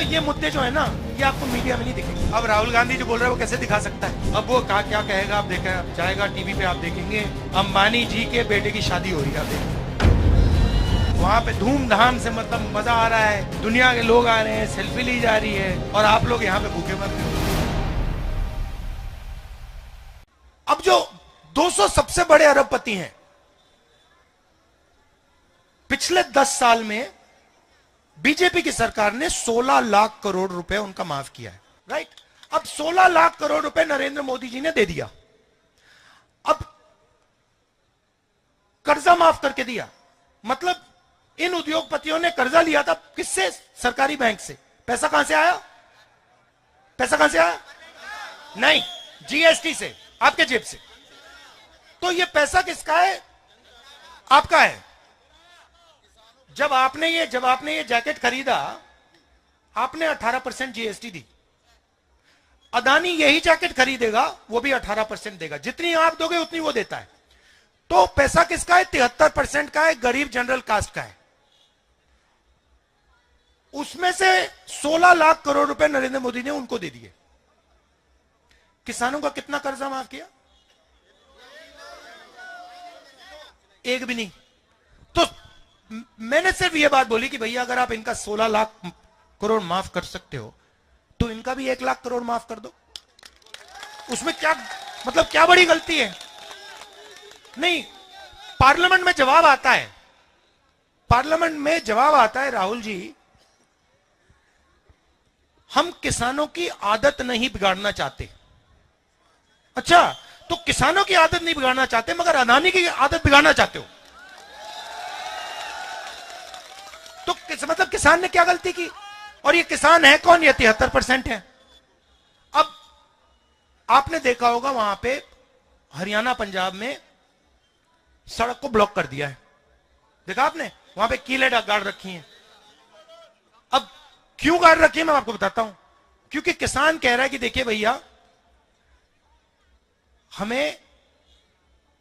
ये मुद्दे जो है ना, ये आपको मीडिया में नहीं दिखेंगे। अब राहुल गांधी जो बोल रहा है वो कैसे दिखा सकता है? अब वो क्या कहेगा आप देखा जाएगा टीवी पे, आप देखेंगे अंबानी जी के बेटे की शादी हो रही है, आप देखेंगे वहां पे धूमधाम से, मतलब मजा आ रहा है, दुनिया के लोग आ रहे हैं, सेल्फी ली जा रही है, और आप लोग यहाँ पे भूखे मर रहे हो। अब जो 200 सबसे बड़े अरबपति हैं, पिछले 10 साल में बीजेपी की सरकार ने 16 लाख करोड़ रुपए उनका माफ किया है, राइट? अब 16 लाख करोड़ रुपए नरेंद्र मोदी जी ने दे दिया। अब कर्जा माफ करके दिया, मतलब इन उद्योगपतियों ने कर्जा लिया था किससे? सरकारी बैंक से। पैसा कहां से आया? पैसा कहां से आया? नहीं, जीएसटी से, आपके जेब से। तो ये पैसा किसका है? आपका है। जब आपने ये जैकेट खरीदा, आपने 18% जीएसटी दी। अदानी यही जैकेट खरीदेगा, वो भी 18% देगा। जितनी आप दोगे उतनी वो देता है। तो पैसा किसका है? 73% का है, गरीब जनरल कास्ट का है। उसमें से 16 लाख करोड़ रुपए नरेंद्र मोदी ने उनको दे दिए। किसानों का कितना कर्जा माफ किया? एक भी नहीं। तो मैंने सिर्फ यह बात बोली कि भैया अगर आप इनका 16 लाख करोड़ माफ कर सकते हो तो इनका भी 1 लाख करोड़ माफ कर दो। उसमें क्या, मतलब क्या बड़ी गलती है? नहीं, पार्लियामेंट में जवाब आता है, पार्लियामेंट में जवाब आता है, राहुल जी हम किसानों की आदत नहीं बिगाड़ना चाहते। अच्छा, तो किसानों की आदत नहीं बिगाड़ना चाहते मगर अदानी की आदत बिगाड़ना चाहते हो। तो मतलब किसान ने क्या गलती की? और ये किसान है कौन? ये 73% है। अब आपने देखा होगा वहां पे हरियाणा पंजाब में सड़क को ब्लॉक कर दिया है, देखा आपने? वहां पे कीलें गाड़ रखी हैं। अब क्यों गाड़ रखी है मैं आपको बताता हूं। क्योंकि किसान कह रहा है कि देखिए भैया, हमें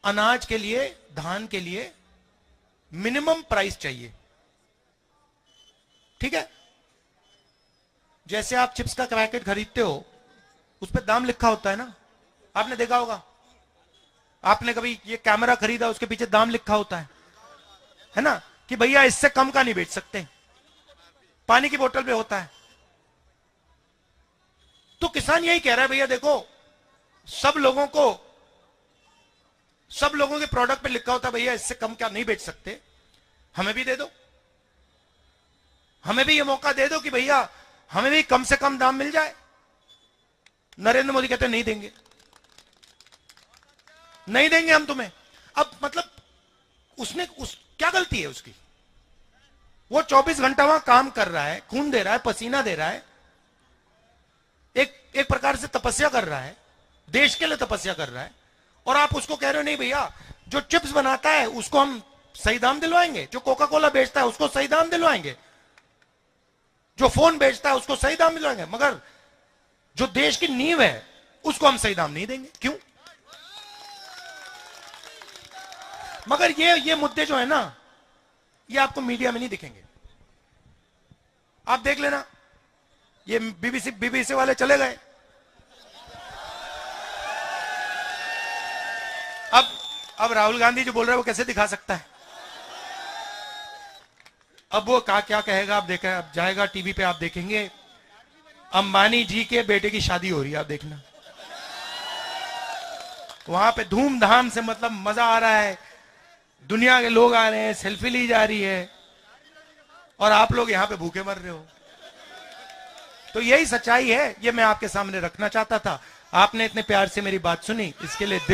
अनाज के लिए, धान के लिए मिनिमम प्राइस चाहिए, ठीक है? जैसे आप चिप्स का पैकेट खरीदते हो, उस पर दाम लिखा होता है ना, आपने देखा होगा। आपने कभी ये कैमरा खरीदा, उसके पीछे दाम लिखा होता है ना, कि भैया इससे कम का नहीं बेच सकते। पानी की बोतल पे होता है। तो किसान यही कह रहा है, भैया देखो, सब लोगों के प्रोडक्ट पे लिखा होता है भैया इससे कम क्या नहीं बेच सकते, हमें भी दे दो, हमें भी ये मौका दे दो कि भैया हमें भी कम से कम दाम मिल जाए। नरेंद्र मोदी कहते नहीं देंगे, नहीं देंगे हम तुम्हें। अब मतलब क्या गलती है उसकी? वो 24 घंटा वहां काम कर रहा है, खून दे रहा है, पसीना दे रहा है, एक प्रकार से तपस्या कर रहा है, देश के लिए तपस्या कर रहा है, और आप उसको कह रहे हो नहीं भैया, जो चिप्स बनाता है उसको हम सही दाम दिलवाएंगे, जो कोका कोला बेचता है उसको सही दाम दिलवाएंगे, जो फोन बेचता है उसको सही दाम दिलवाएंगे, मगर जो देश की नींव है उसको हम सही दाम नहीं देंगे। क्यों? मगर ये मुद्दे जो है ना, ये आपको मीडिया में नहीं दिखेंगे। आप देख लेना, ये बीबीसी वाले चले गए। अब राहुल गांधी जो बोल रहा है वो कैसे दिखा सकता है? अब वो क्या कहेगा आप देखा जाएगा टीवी पे, आप देखेंगे अंबानी जी के बेटे की शादी हो रही है, आप देखना वहां पे धूमधाम से, मतलब मजा आ रहा है, दुनिया के लोग आ रहे हैं, सेल्फी ली जा रही है, और आप लोग यहां पे भूखे मर रहे हो। तो यही सच्चाई है, ये मैं आपके सामने रखना चाहता था। आपने इतने प्यार से मेरी बात सुनी, इसके लिए दिल